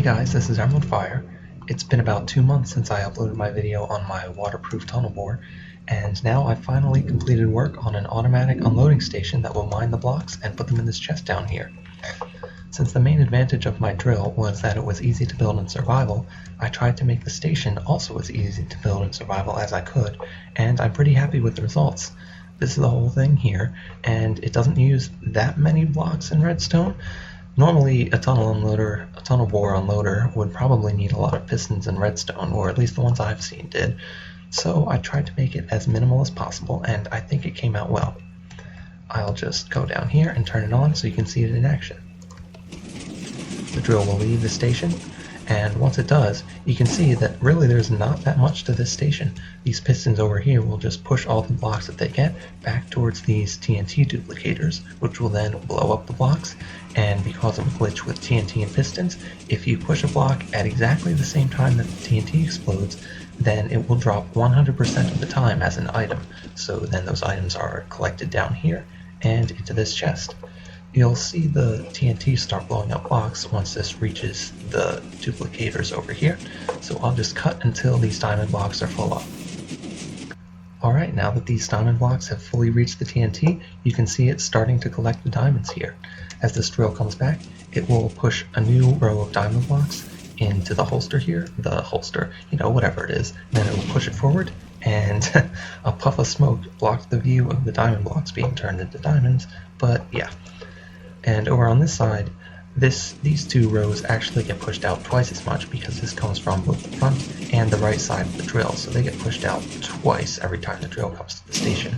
Hey guys, this is Emerald Fire. It's been about 2 months since I uploaded my video on my waterproof tunnel bore, and now I've finally completed work on an automatic unloading station that will mine the blocks and put them in this chest down here. Since the main advantage of my drill was that it was easy to build in survival, I tried to make the station also as easy to build in survival as I could, and I'm pretty happy with the results. This is the whole thing here, and it doesn't use that many blocks in redstone. Normally, a tunnel bore unloader would probably need a lot of pistons and redstone, or at least the ones I've seen did. So I tried to make it as minimal as possible, and I think it came out well. I'll just go down here and turn it on so you can see it in action. The drill will leave the station, and once it does, you can see that really there's not that much to this station. These pistons over here will just push all the blocks that they get back towards these TNT duplicators, which will then blow up the blocks. And because of a glitch with TNT and pistons, if you push a block at exactly the same time that the TNT explodes, then it will drop 100% of the time as an item. So then those items are collected down here and into this chest. You'll see the TNT start blowing up blocks once this reaches the duplicators over here, so I'll just cut until these diamond blocks are full up. Alright, now that these diamond blocks have fully reached the TNT, you can see it starting to collect the diamonds here. As this drill comes back, it will push a new row of diamond blocks into the holster here, whatever it is, then it will push it forward, and a puff of smoke blocked the view of the diamond blocks being turned into diamonds, but yeah. And over on this side, these two rows actually get pushed out twice as much because this comes from both the front and the right side of the drill, so they get pushed out twice every time the drill comes to the station.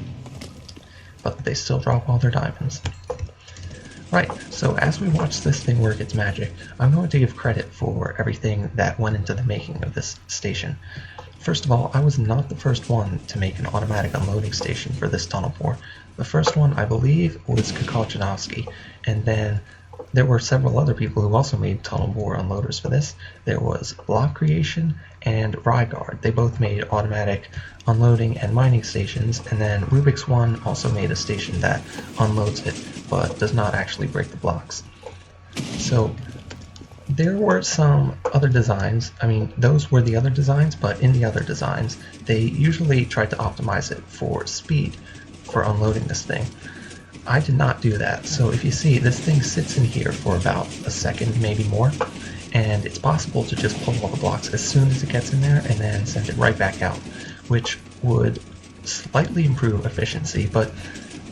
But they still drop all their diamonds. Right, so as we watch this thing work its magic, I'm going to give credit for everything that went into the making of this station. First of all, I was not the first one to make an automatic unloading station for this tunnel bore. The first one, I believe, was Kakalchanovsky, and then there were several other people who also made tunnel bore unloaders for this. There was Block Creation and Ryguard. They both made automatic unloading and mining stations, and then Rubik's One also made a station that unloads it, but does not actually break the blocks. So there were some other designs. I mean, those were the other designs, but in the other designs, they usually tried to optimize it for speed for unloading this thing. I did not do that, so if you see, this thing sits in here for about a second, maybe more, and it's possible to just pull all the blocks as soon as it gets in there and then send it right back out, which would slightly improve efficiency, but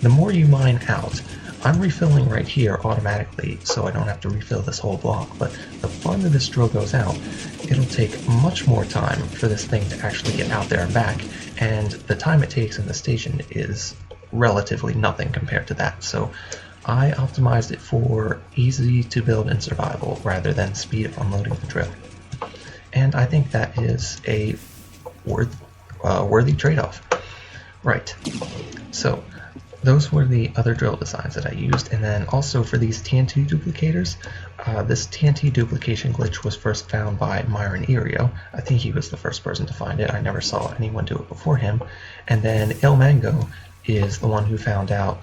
the more you mine out, I'm refilling right here automatically, so I don't have to refill this whole block, but the farther this drill goes out, it'll take much more time for this thing to actually get out there and back, and the time it takes in the station is relatively nothing compared to that, so I optimized it for easy to build in survival rather than speed of unloading the drill. And I think that is a worthy trade-off. Right, so those were the other drill designs that I used, and then also for these TNT duplicators, this TNT duplication glitch was first found by Myron Irio. I think he was the first person to find it. I never saw anyone do it before him. And then Il Mango is the one who found out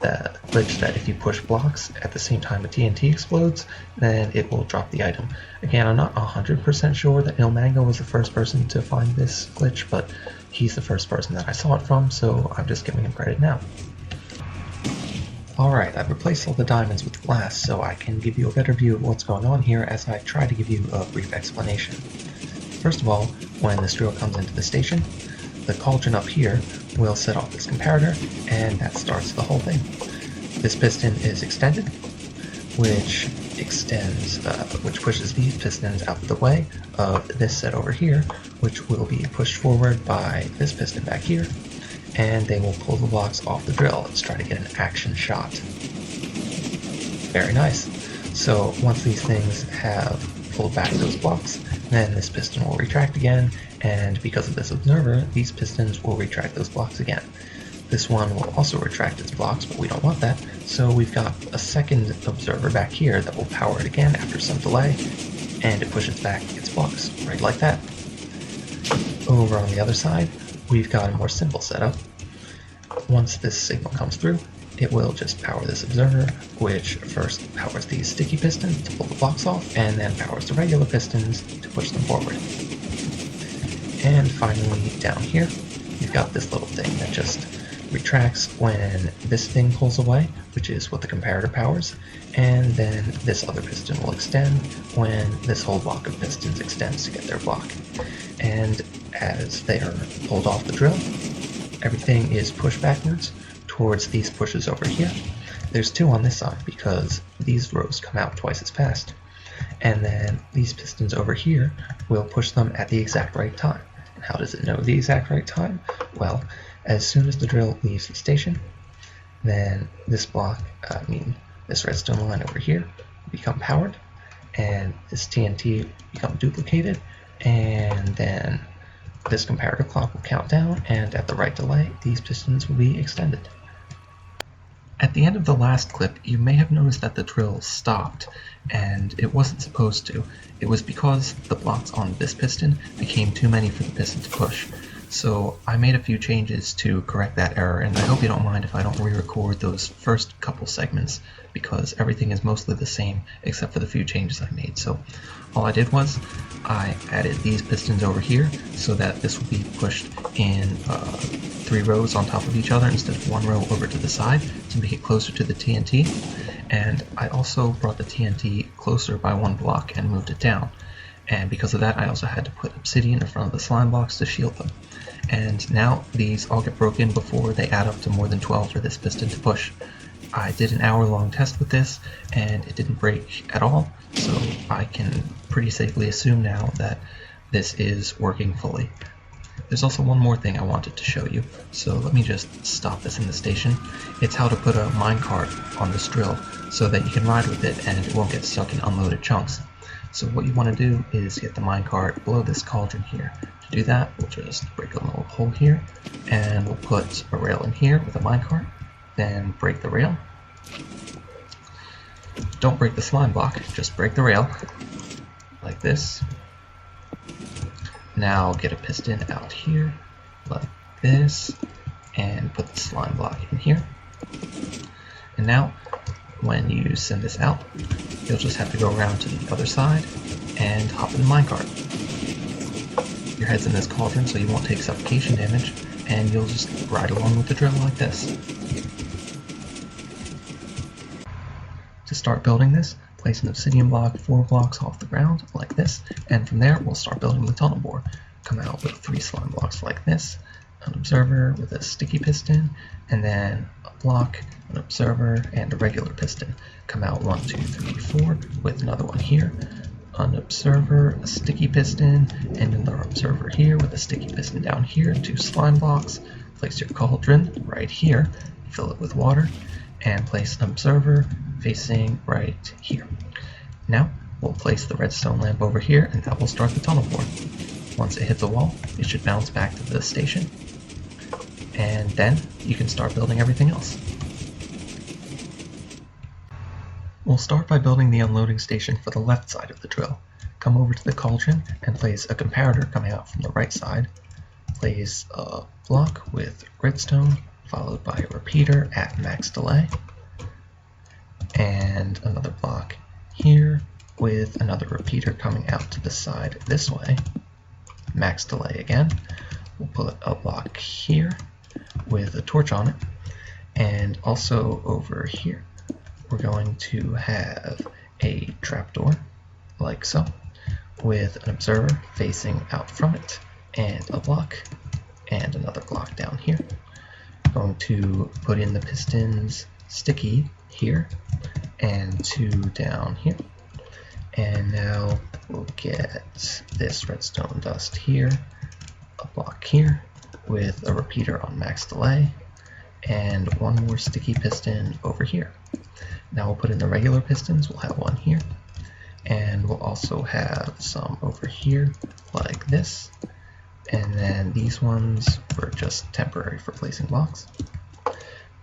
the glitch that if you push blocks at the same time a TNT explodes, then it will drop the item. Again, I'm not 100% sure that Il Mango was the first person to find this glitch, but he's the first person that I saw it from, so I'm just giving him credit now. Alright, I've replaced all the diamonds with glass so I can give you a better view of what's going on here as I try to give you a brief explanation. First of all, when this drill comes into the station, the cauldron up here will set off this comparator, and that starts the whole thing. This piston is extended, which pushes these pistons out of the way of this set over here, which will be pushed forward by this piston back here, and they will pull the blocks off the drill. Let's try to get an action shot. Very nice. So once these things have pulled back those blocks, then this piston will retract again, and because of this observer, these pistons will retract those blocks again. This one will also retract its blocks, but we don't want that, so we've got a second observer back here that will power it again after some delay, and it pushes back its blocks, right like that. Over on the other side, we've got a more simple setup. Once this signal comes through, it will just power this observer, which first powers these sticky pistons to pull the blocks off, and then powers the regular pistons to push them forward. And finally, down here, you've got this little thing that just retracts when this thing pulls away, which is what the comparator powers, and then this other piston will extend when this whole block of pistons extends to get their block. And as they are pulled off the drill, everything is pushed backwards towards these pushes over here. There's two on this side because these rows come out twice as fast. And then these pistons over here will push them at the exact right time. And how does it know the exact right time? Well, as soon as the drill leaves the station, then this block, this redstone line over here will become powered, and this TNT will become duplicated, and then this comparator clock will count down, and at the right delay, these pistons will be extended. At the end of the last clip, you may have noticed that the drill stopped, and it wasn't supposed to. It was because the blocks on this piston became too many for the piston to push. So I made a few changes to correct that error, and I hope you don't mind if I don't re-record those first couple segments, because everything is mostly the same except for the few changes I made. So all I did was I added these pistons over here so that this will be pushed in 3 rows on top of each other instead of 1 row over to the side to make it closer to the TNT. And I also brought the TNT closer by 1 block and moved it down. And because of that, I also had to put obsidian in front of the slime blocks to shield them. And now these all get broken before they add up to more than 12 for this piston to push. I did an hour-long test with this, and it didn't break at all, so I can pretty safely assume now that this is working fully. There's also one more thing I wanted to show you, so let me just stop this in the station. It's how to put a minecart on this drill so that you can ride with it and it won't get stuck in unloaded chunks. So what you want to do is get the minecart below this cauldron here. To do that, we'll just break a little hole here, and we'll put a rail in here with a minecart, then break the rail. Don't break the slime block, just break the rail, like this. Now get a piston out here, like this, and put the slime block in here. And now, when you send this out, you'll just have to go around to the other side and hop in the minecart. Your head's in this cauldron so you won't take suffocation damage, and you'll just ride along with the drill like this. To start building this, place an obsidian block 4 blocks off the ground like this, and from there we'll start building the tunnel bore. Come out with 3 slime blocks like this, an observer with a sticky piston, and then a block, an observer, and a regular piston. Come out 1, 2, 3, 4 with another one here, an observer, a sticky piston, and another observer here with a sticky piston down here, 2 slime blocks. Place your cauldron right here, fill it with water, and place an observer facing right here. Now we'll place the redstone lamp over here, and that will start the tunnel bore. Once it hits a wall, it should bounce back to the station, and then you can start building everything else. We'll start by building the unloading station for the left side of the drill. Come over to the cauldron and place a comparator coming out from the right side. Place a block with redstone, followed by a repeater at max delay, and another block here with another repeater coming out to the side this way, max delay again. We'll put a block here with a torch on it, and also over here we're going to have a trapdoor like so, with an observer facing out from it, and a block, and another block down here. Going to put in the pistons sticky here, and 2 down here. And now we'll get this redstone dust here, a block here with a repeater on max delay, and 1 more sticky piston over here. Now we'll put in the regular pistons. We'll have 1 here, and we'll also have some over here like this, and then these ones were just temporary for placing blocks.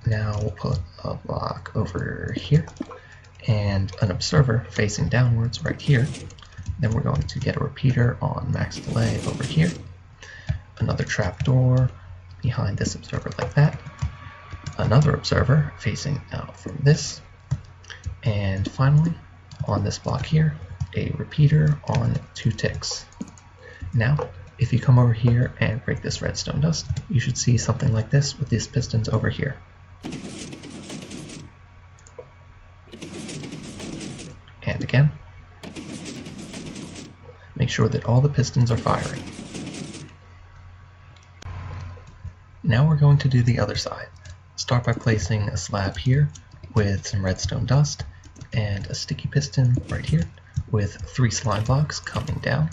Now we'll put a block over here and an observer facing downwards right here. Then we're going to get a repeater on max delay over here, another trapdoor behind this observer like that, another observer facing out from this, and finally on this block here, a repeater on 2 ticks. Now, if you come over here and break this redstone dust, you should see something like this with these pistons over here. And again, make sure that all the pistons are firing. Now we're going to do the other side. Start by placing a slab here with some redstone dust and a sticky piston right here with 3 slime blocks coming down.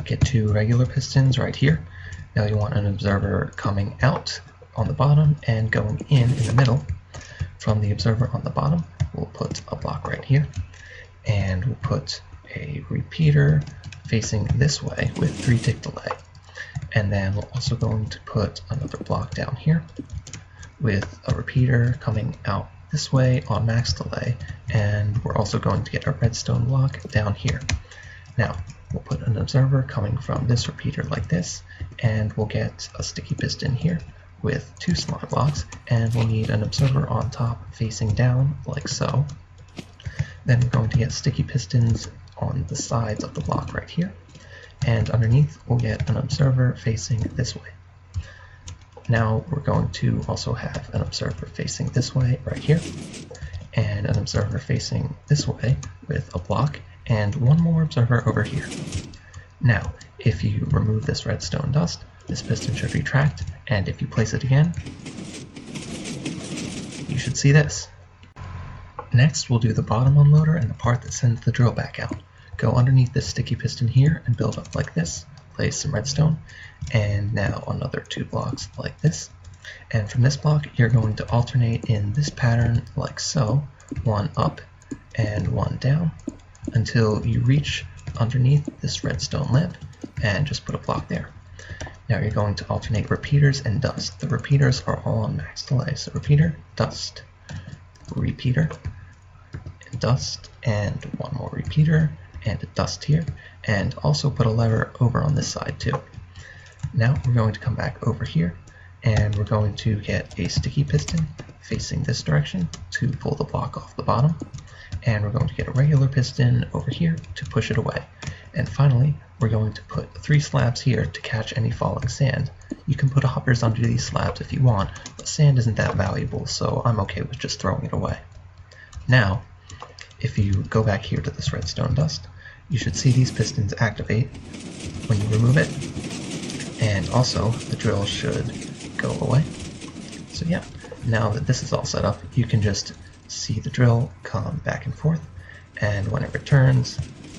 Get 2 regular pistons right here. Now you want an observer coming out on the bottom and going in the middle. From the observer on the bottom, we'll put a block right here, and we'll put a repeater facing this way with 3 tick delay. And then we're also going to put another block down here with a repeater coming out this way on max delay, and we're also going to get a redstone block down here. Now, we'll put an observer coming from this repeater like this, and we'll get a sticky piston here with 2 slime blocks, and we'll need an observer on top facing down like so. Then we're going to get sticky pistons on the sides of the block right here, and underneath we'll get an observer facing this way. Now we're going to also have an observer facing this way right here, and an observer facing this way with a block, and 1 more observer over here. Now, if you remove this redstone dust, this piston should retract, and if you place it again, you should see this. Next, we'll do the bottom unloader and the part that sends the drill back out. Go underneath this sticky piston here and build up like this. Place some redstone, and now another 2 blocks like this. And from this block, you're going to alternate in this pattern like so, 1 up and 1 down, until you reach underneath this redstone lamp, and just put a block there. Now you're going to alternate repeaters and dust. The repeaters are all on max delay, so repeater, dust, repeater, and dust, and 1 more repeater, and a dust here, and also put a lever over on this side too. Now we're going to come back over here, and we're going to get a sticky piston facing this direction to pull the block off the bottom, and we're going to get a regular piston over here to push it away. And finally, we're going to put 3 slabs here to catch any falling sand. You can put hoppers under these slabs if you want, but sand isn't that valuable, so I'm okay with just throwing it away. Now, if you go back here to this redstone dust, you should see these pistons activate when you remove it, and also the drill should go away. So yeah, now that this is all set up, you can just see the drill come back and forth, and when it returns,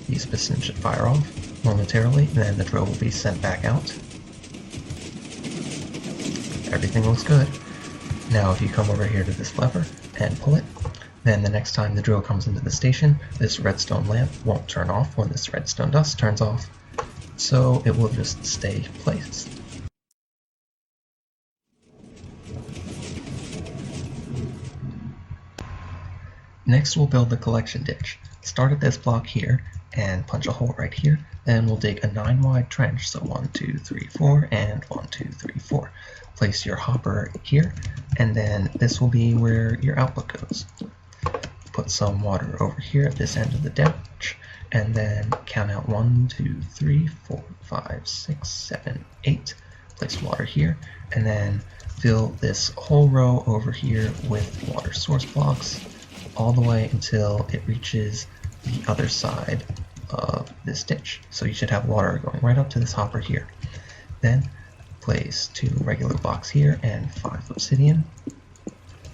these pistons should fire off momentarily, and then the drill will be sent back out. Everything looks good. Now if you come over here to this lever and pull it, then the next time the drill comes into the station, this redstone lamp won't turn off when this redstone dust turns off, so it will just stay placed. Next we'll build the collection ditch. Start at this block here and punch a hole right here, then we'll dig a 9 wide trench, so 1, 2, 3, 4, and 1, 2, 3, 4. Place your hopper here, and then this will be where your output goes. Put some water over here at this end of the ditch, and then count out 1, 2, 3, 4, 5, 6, 7, 8. Place water here, and then fill this whole row over here with water source blocks all the way until it reaches the other side of this ditch. So you should have water going right up to this hopper here. Then place 2 regular blocks here and 5 obsidian.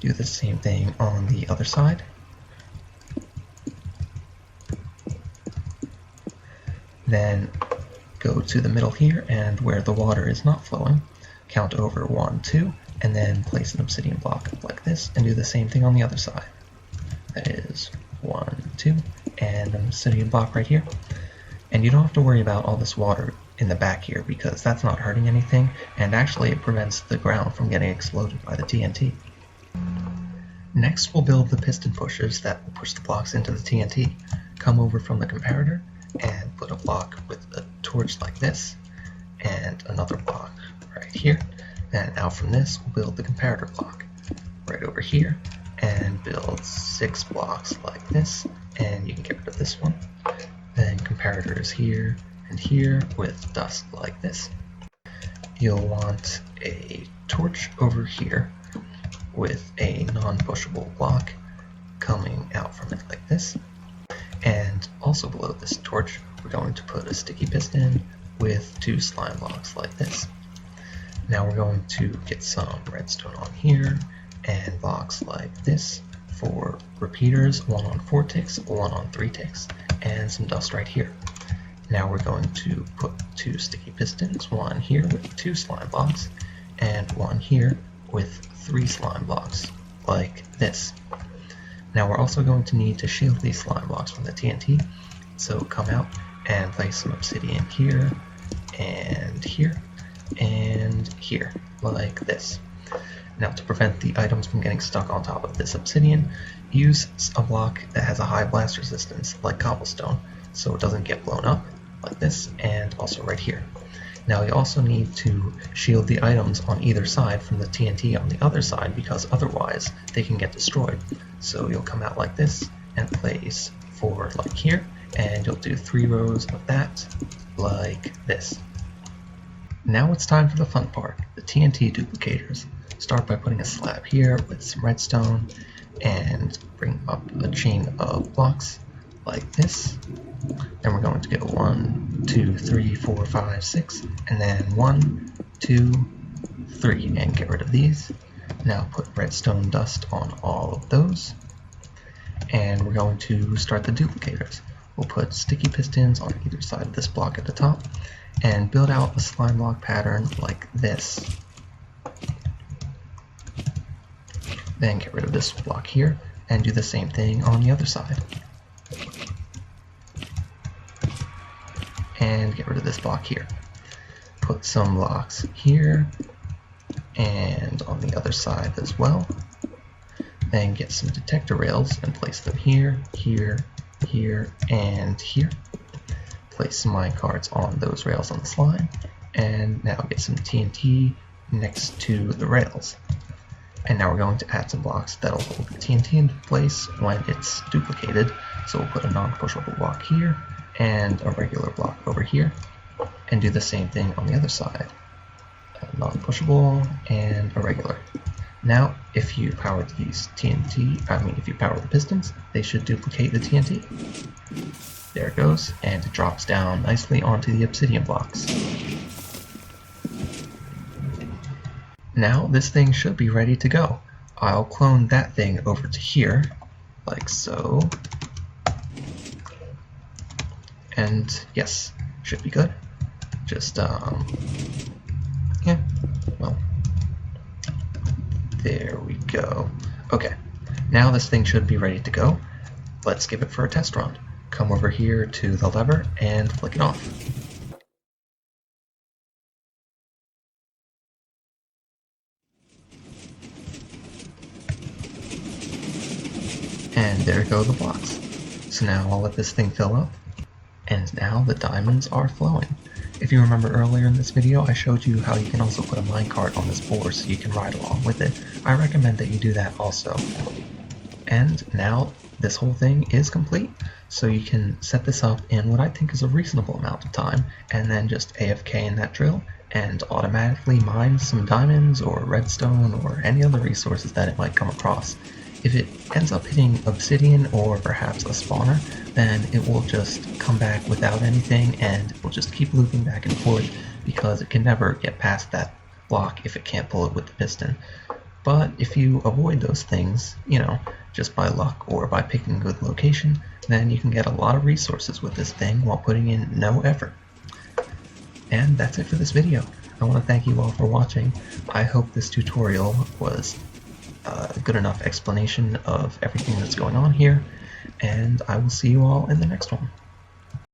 Do the same thing on the other side. Then go to the middle here, and where the water is not flowing, count over 1, 2, and then place an obsidian block like this, and do the same thing on the other side. That is 1, 2, and an obsidian block right here. And you don't have to worry about all this water in the back here, because that's not hurting anything, and actually it prevents the ground from getting exploded by the TNT. Next we'll build the piston pushers that will push the blocks into the TNT. Come over from the comparator and put a block with a torch like this, and another block right here. Then out from this we'll build the comparator block. right over here and build 6 blocks like this, and you can get rid of this one. Then comparators here and here with dust like this. You'll want a torch over here with a non-pushable block coming out from it like this. And also below this torch, we're going to put a sticky piston with 2 slime blocks like this. Now we're going to get some redstone on here and blocks like this for repeaters, 1 on 4 ticks, 1 on 3 ticks, and some dust right here. Now we're going to put 2 sticky pistons, 1 here with 2 slime blocks, and 1 here with 3 slime blocks, like this. Now we're also going to need to shield these slime blocks from the TNT, so come out and place some obsidian here, and here, and here, like this. Now to prevent the items from getting stuck on top of this obsidian, use a block that has a high blast resistance, like cobblestone, so it doesn't get blown up, like this, and also right here. Now you also need to shield the items on either side from the TNT on the other side, because otherwise they can get destroyed. So you'll come out like this and place 4 like here, and you'll do 3 rows of that like this. Now it's time for the fun part, the TNT duplicators. Start by putting a slab here with some redstone and bring up a chain of blocks like this. Then we're going to go 1, 2, 3, 4, 5, 6, and then 1, 2, 3, and get rid of these. Now put redstone dust on all of those, and we're going to start the duplicators. We'll put sticky pistons on either side of this block at the top, and build out a slime block pattern like this. Then get rid of this block here, and do the same thing on the other side. And get rid of this block here. Put some blocks here and on the other side as well. Then get some detector rails and place them here, here, here, and here. Place some minecarts on those rails on the slime, and now get some TNT next to the rails. And now we're going to add some blocks that'll hold the TNT in place when it's duplicated. So we'll put a non-pushable block here and a regular block over here, and do the same thing on the other side. A non-pushable and a regular. Now, if you power these if you power the pistons, they should duplicate the TNT. There it goes, and it drops down nicely onto the obsidian blocks. Now this thing should be ready to go. I'll clone that thing over to here, like so. And yes, should be good. Just, yeah, well, there we go. Okay, now this thing should be ready to go. Let's give it for a test run. Come over here to the lever and flick it off. And there go the blocks. So now I'll let this thing fill up. And now the diamonds are flowing. If you remember earlier in this video, I showed you how you can also put a minecart on this board so you can ride along with it. I recommend that you do that also. And now this whole thing is complete, so you can set this up in what I think is a reasonable amount of time, and then just AFK in that drill and automatically mine some diamonds or redstone or any other resources that it might come across. If it ends up hitting obsidian or perhaps a spawner, then it will just come back without anything, and it will just keep looping back and forth because it can never get past that block if it can't pull it with the piston. But if you avoid those things, you know, just by luck or by picking a good location, then you can get a lot of resources with this thing while putting in no effort. And that's it for this video. I want to thank you all for watching. I hope this tutorial was a good enough explanation of everything that's going on here, and I will see you all in the next one.